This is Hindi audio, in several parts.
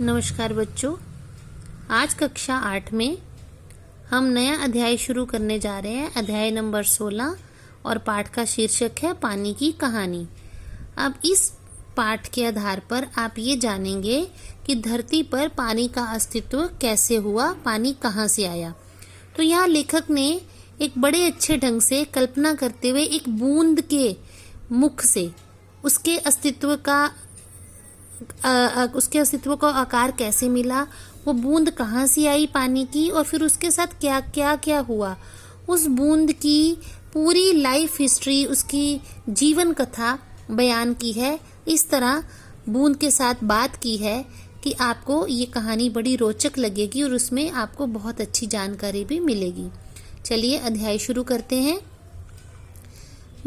नमस्कार बच्चों, आज कक्षा 8 में हम नया अध्याय शुरू करने जा रहे हैं। अध्याय नंबर 16 और पाठ का शीर्षक है पानी की कहानी। अब इस पाठ के आधार पर आप ये जानेंगे कि धरती पर पानी का अस्तित्व कैसे हुआ, पानी कहाँ से आया। तो यहाँ लेखक ने एक बड़े अच्छे ढंग से कल्पना करते हुए एक बूंद के मुख से उसके अस्तित्व का आकार कैसे मिला, वो बूंद कहाँ से आई पानी की, और फिर उसके साथ क्या क्या क्या हुआ, उस बूंद की पूरी लाइफ हिस्ट्री, उसकी जीवन कथा बयान की है। इस तरह बूंद के साथ बात की है कि आपको ये कहानी बड़ी रोचक लगेगी और उसमें आपको बहुत अच्छी जानकारी भी मिलेगी। चलिए अध्याय शुरू करते हैं।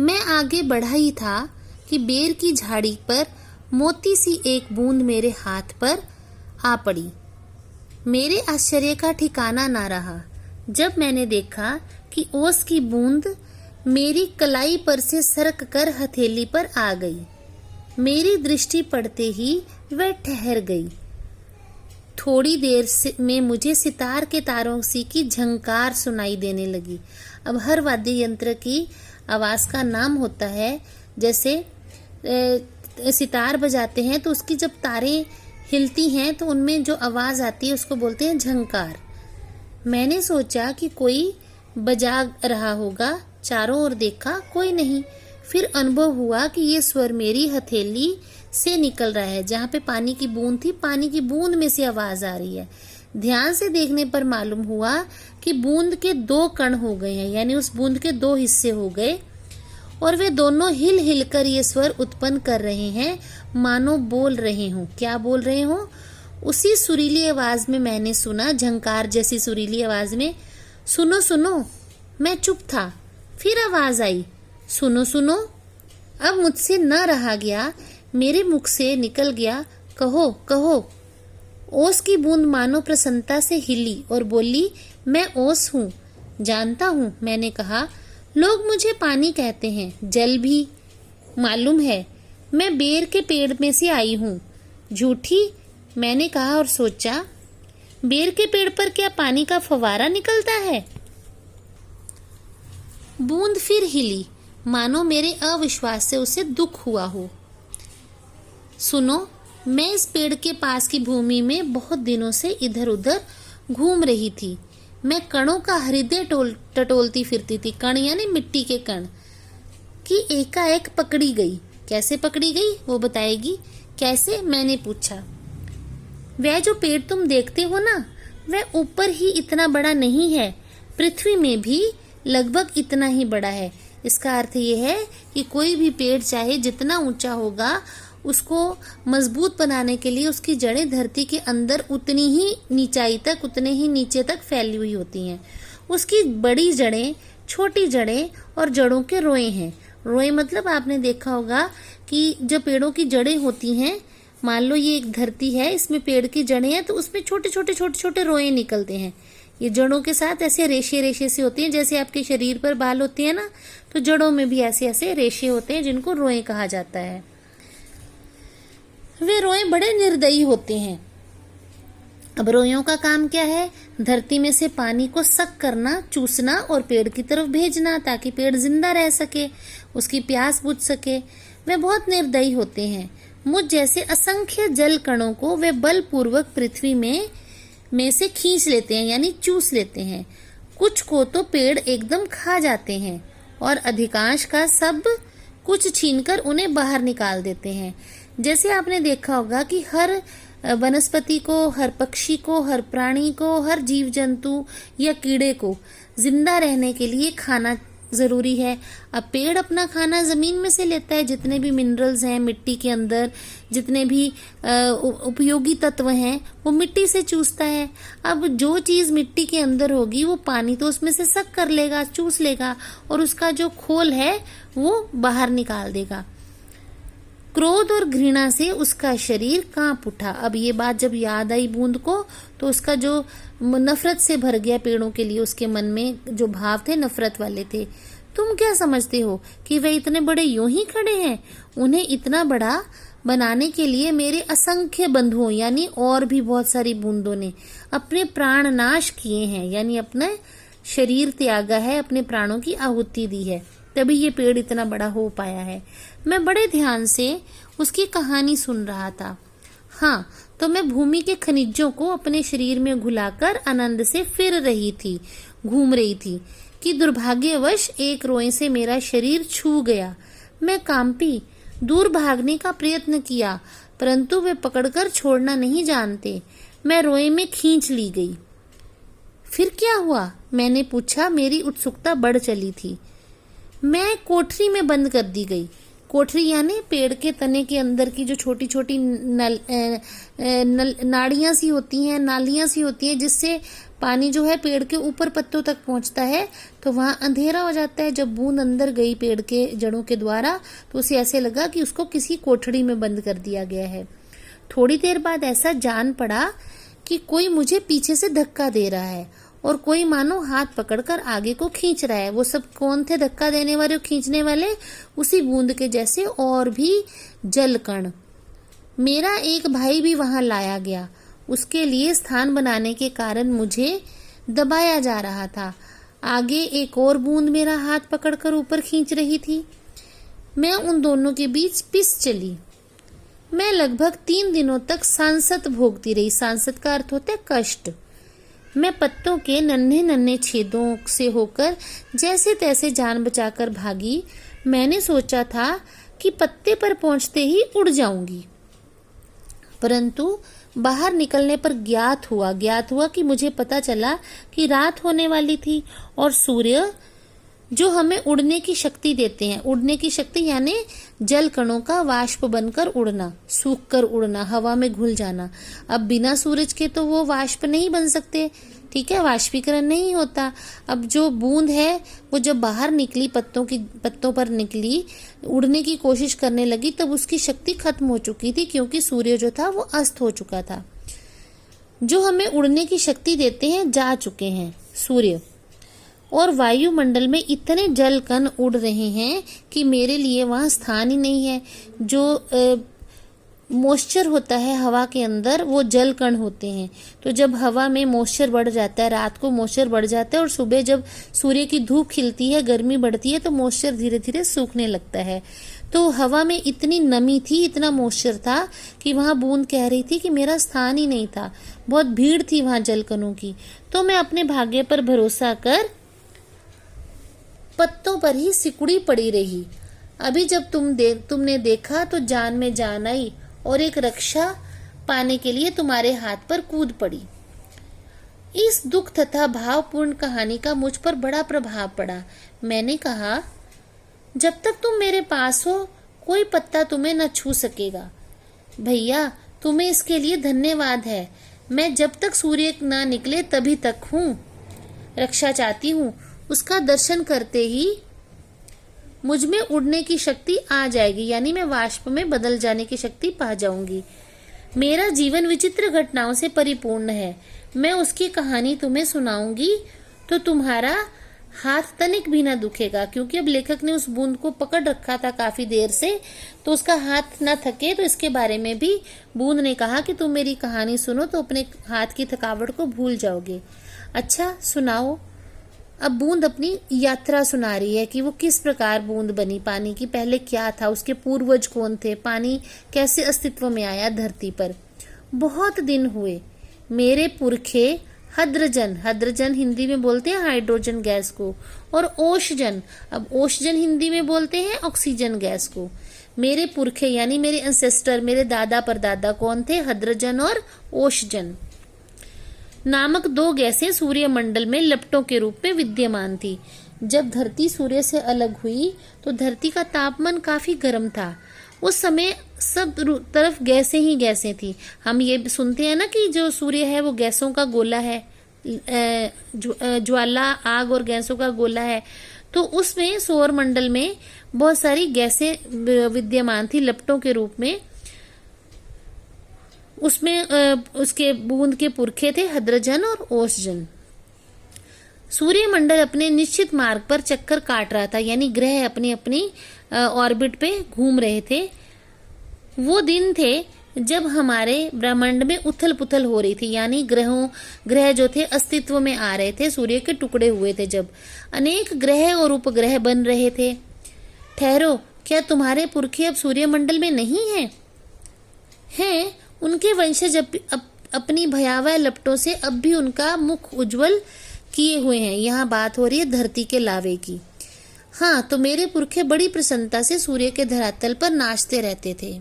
मैं आगे बढ़ा ही था कि बेर की झाड़ी पर मोती सी एक बूंद मेरे हाथ पर आ पड़ी। मेरे आश्चर्य का ठिकाना ना रहा जब मैंने देखा कि ओस की बूंद मेरी कलाई पर से सरक कर हथेली पर आ गई। मेरी दृष्टि पड़ते ही वह ठहर गई। थोड़ी देर में मुझे सितार के तारों सी की झंकार सुनाई देने लगी। अब हर वाद्य यंत्र की आवाज का नाम होता है। जैसे सितार बजाते हैं तो उसकी जब तारें हिलती हैं तो उनमें जो आवाज आती है उसको बोलते हैं झंकार। मैंने सोचा कि कोई बजा रहा होगा। चारों ओर देखा, कोई नहीं। फिर अनुभव हुआ कि ये स्वर मेरी हथेली से निकल रहा है। जहाँ पे पानी की बूंद थी, पानी की बूंद में से आवाज आ रही है। ध्यान से देखने पर मालूम हुआ कि बूंद के 2 कण हो गए हैं, यानी उस बूंद के 2 हिस्से हो गए और वे दोनों हिल हिल कर ये स्वर उत्पन्न कर रहे हैं, मानो बोल रहे हों। क्या बोल रहे हों? उसी सुरीली आवाज में मैंने सुना, झंकार जैसी सुरीली आवाज में, सुनो सुनो। मैं चुप था। फिर आवाज आई, सुनो सुनो। अब मुझसे न रहा गया, मेरे मुख से निकल गया, कहो कहो। ओस की बूंद मानो प्रसन्नता से हिली और बोली, मैं ओस हूँ, जानता हूँ। मैंने कहा, लोग मुझे पानी कहते हैं, जल भी मालूम है। मैं बेर के पेड़ में से आई हूँ। झूठी, मैंने कहा और सोचा, बेर के पेड़ पर क्या पानी का फव्वारा निकलता है? बूंद फिर हिली, मानो मेरे अविश्वास से उसे दुख हुआ हो। सुनो, मैं इस पेड़ के पास की भूमि में बहुत दिनों से इधर उधर घूम रही थी। मैं कणों का हृदय टटोलती फिरती थी। कण यानी मिट्टी के कण की एकाएक पकड़ी गई। कैसे पकड़ी गई वो बताएगी। कैसे? मैंने पूछा। वह जो पेड़ तुम देखते हो ना, वह ऊपर ही इतना बड़ा नहीं है, पृथ्वी में भी लगभग इतना ही बड़ा है। इसका अर्थ यह है कि कोई भी पेड़ चाहे जितना ऊंचा होगा, उसको मजबूत बनाने के लिए उसकी जड़ें धरती के अंदर उतनी ही नीचाई तक, उतने ही नीचे तक फैली हुई होती हैं। उसकी बड़ी जड़ें, छोटी जड़ें और जड़ों के रोए हैं। रोए मतलब आपने देखा होगा कि जो पेड़ों की जड़ें होती हैं, मान लो ये एक धरती है, इसमें पेड़ की जड़ें हैं, तो उसमें छोटे छोटे छोटे छोटे रोए निकलते हैं। ये जड़ों के साथ ऐसे रेशे रेशे से होती हैं, जैसे आपके शरीर पर बाल होते हैं ना, तो जड़ों में भी ऐसे ऐसे रेशे होते हैं जिनको रोए कहा जाता है। वे रोए बड़े निर्दयी होते हैं। अब रोयों का काम क्या है? धरती में से पानी को सक करना, चूसना और पेड़ की तरफ भेजना, ताकि पेड़ जिंदा रह सके, उसकी प्यास बुझ सके। वे बहुत निर्दयी होते हैं। मुझ जैसे असंख्य जल कणों को वे बलपूर्वक पृथ्वी में से खींच लेते हैं, यानी चूस लेते हैं। कुछ को तो पेड़ एकदम खा जाते हैं और अधिकांश का सब कुछ छीनकर उन्हें बाहर निकाल देते हैं। जैसे आपने देखा होगा कि हर वनस्पति को, हर पक्षी को, हर प्राणी को, हर जीव जंतु या कीड़े को जिंदा रहने के लिए खाना जरूरी है। अब पेड़ अपना खाना जमीन में से लेता है। जितने भी मिनरल्स हैं मिट्टी के अंदर, जितने भी उपयोगी तत्व हैं, वो मिट्टी से चूसता है। अब जो चीज मिट्टी के अंदर होगी, वो पानी तो उसमें से सक कर लेगा, चूस लेगा, और उसका जो खोल है वो बाहर निकाल देगा। क्रोध और घृणा से उसका शरीर कांप उठा। अब ये बात जब याद आई बूंद को, तो उसका जो नफरत से भर गया पेड़ों के लिए, उसके मन में जो भाव थे नफरत वाले थे। तुम क्या समझते हो कि वे इतने बड़े यूं ही खड़े हैं? उन्हें इतना बड़ा बनाने के लिए मेरे असंख्य बंधुओं यानी और भी बहुत सारी बूंदों ने अपने प्राण नाश किए हैं, यानी अपना शरीर त्यागा है, अपने प्राणों की आहुति दी है, तभी ये पेड़ इतना बड़ा हो पाया है। मैं बड़े ध्यान से उसकी कहानी सुन रहा था। हाँ, तो मैं भूमि के खनिजों को अपने शरीर में घुलाकर आनंद से घूम रही थी कि दुर्भाग्यवश एक रोए से मेरा शरीर छू गया। मैं कांपी, दूर भागने का प्रयत्न किया, परंतु वे पकड़कर छोड़ना नहीं जानते। मैं रोए में खींच ली गई। फिर क्या हुआ? मैंने पूछा। मेरी उत्सुकता बढ़ चली थी। मैं कोठरी में बंद कर दी गई। कोठरी यानी पेड़ के तने के अंदर की जो छोटी छोटी नाड़ियां सी होती हैं, नालियां सी होती हैं, जिससे पानी जो है पेड़ के ऊपर पत्तों तक पहुंचता है। तो वहां अंधेरा हो जाता है। जब बूंद अंदर गई पेड़ के जड़ों के द्वारा, तो उसे ऐसे लगा कि उसको किसी कोठरी में बंद कर दिया गया है। थोड़ी देर बाद ऐसा जान पड़ा कि कोई मुझे पीछे से धक्का दे रहा है और कोई मानो हाथ पकड़कर आगे को खींच रहा है। वो सब कौन थे धक्का देने वाले और खींचने वाले? उसी बूंद के जैसे और भी जल कण। मेरा एक भाई भी वहां लाया गया। उसके लिए स्थान बनाने के कारण मुझे दबाया जा रहा था। आगे एक और बूंद मेरा हाथ पकड़कर ऊपर खींच रही थी। मैं उन दोनों के बीच पिस चली। मैं लगभग 3 दिनों तक सांसत भोगती रही। सांसत का अर्थ होता है कष्ट। मैं पत्तों के नन्हे नन्हे छेदों से होकर जैसे तैसे जान बचाकर भागी। मैंने सोचा था कि पत्ते पर पहुंचते ही उड़ जाऊंगी, परंतु बाहर निकलने पर ज्ञात हुआ कि मुझे पता चला कि रात होने वाली थी और सूर्य जो हमें उड़ने की शक्ति देते हैं, उड़ने की शक्ति यानी जल कणों का वाष्प बनकर उड़ना, सूख कर उड़ना, हवा में घुल जाना। अब बिना सूरज के तो वो वाष्प नहीं बन सकते, ठीक है, वाष्पीकरण नहीं होता। अब जो बूंद है वो जब बाहर निकली, पत्तों पर निकली, उड़ने की कोशिश करने लगी, तब उसकी शक्ति खत्म हो चुकी थी, क्योंकि सूर्य जो था वो अस्त हो चुका था। जो हमें उड़ने की शक्ति देते हैं जा चुके हैं, सूर्य। और वायुमंडल में इतने जल कण उड़ रहे हैं कि मेरे लिए वहां स्थान ही नहीं है। जो मॉइस्चर होता है हवा के अंदर, वो जल कण होते हैं। तो जब हवा में मॉइस्चर बढ़ जाता है, रात को मॉइस्चर बढ़ जाता है और सुबह जब सूर्य की धूप खिलती है, गर्मी बढ़ती है, तो मॉइस्चर धीरे धीरे सूखने लगता है। तो हवा में इतनी नमी थी, इतना मॉइस्चर था कि वहां बूंद कह रही थी कि मेरा स्थान ही नहीं था। बहुत भीड़ थी वहां जल कणों की। तो मैं अपने भाग्य पर भरोसा कर पत्तों पर ही सिकुड़ी पड़ी रही। अभी जब तुमने देखा तो जान में जान आई और एक रक्षा पाने के लिए तुम्हारे हाथ पर कूद पड़ी। इस दुख तथा भावपूर्ण कहानी का मुझ पर बड़ा प्रभाव पड़ा। मैंने कहा, जब तक तुम मेरे पास हो कोई पत्ता तुम्हें न छू सकेगा। भैया, तुम्हें इसके लिए धन्यवाद है। मैं जब तक सूर्य ना निकले तभी तक हूँ, रक्षा चाहती हूँ। उसका दर्शन करते ही मुझ में उड़ने की शक्ति आ जाएगी, यानी मैं वाष्प में बदल जाने की शक्ति पा जाऊंगी। मेरा जीवन विचित्र घटनाओं से परिपूर्ण है। मैं उसकी कहानी तुम्हें सुनाऊंगी तो तुम्हारा हाथ तनिक भी ना दुखेगा, क्योंकि अब लेखक ने उस बूंद को पकड़ रखा था काफी देर से, तो उसका हाथ ना थके। तो इसके बारे में भी बूंद ने कहा कि तुम मेरी कहानी सुनो तो अपने हाथ की थकावट को भूल जाओगे। अच्छा, सुनाओ। अब बूंद अपनी यात्रा सुना रही है कि वो किस प्रकार बूंद बनी पानी की, पहले क्या था, उसके पूर्वज कौन थे, पानी कैसे अस्तित्व में आया धरती पर। बहुत दिन हुए, मेरे पुरखे हद्रजन हिंदी में बोलते हैं हाइड्रोजन गैस को, और ओशजन, अब ओशजन हिंदी में बोलते हैं ऑक्सीजन गैस को। मेरे पुरखे यानी मेरे एंसेस्टर, मेरे दादा परदादा कौन थे? हद्रजन और ओशजन नामक 2 गैसें सूर्यमंडल में लपटों के रूप में विद्यमान थी। जब धरती सूर्य से अलग हुई तो धरती का तापमान काफी गर्म था। उस समय सब तरफ गैसें ही गैसें थी। हम ये सुनते हैं ना कि जो सूर्य है वो गैसों का गोला है, ज्वाला, आग और गैसों का गोला है। तो उसमें सौर मंडल में बहुत सारी गैसें विद्यमान थी लपटों के रूप में। उसमें उसके बूंद के पुरखे थे हद्रजन और ओशजन। सूर्यमंडल अपने निश्चित मार्ग पर चक्कर काट रहा था, यानी ग्रह अपनी अपनी ऑर्बिट पे घूम रहे थे। वो दिन थे जब हमारे ब्रह्मांड में उथल पुथल हो रही थी, यानी ग्रह जो थे अस्तित्व में आ रहे थे, सूर्य के टुकड़े हुए थे, जब अनेक ग्रह और उपग्रह बन रहे थे। ठहरो, क्या तुम्हारे पुरखे अब सूर्यमंडल में नहीं हैं? उनके वंशज अपनी भयावह लपटों से अब भी उनका मुख उज्जवल किए हुए हैं। यहाँ बात हो रही है धरती के लावे की। हाँ, तो मेरे पुरखे बड़ी प्रसन्नता से सूर्य के धरातल पर नाचते रहते थे।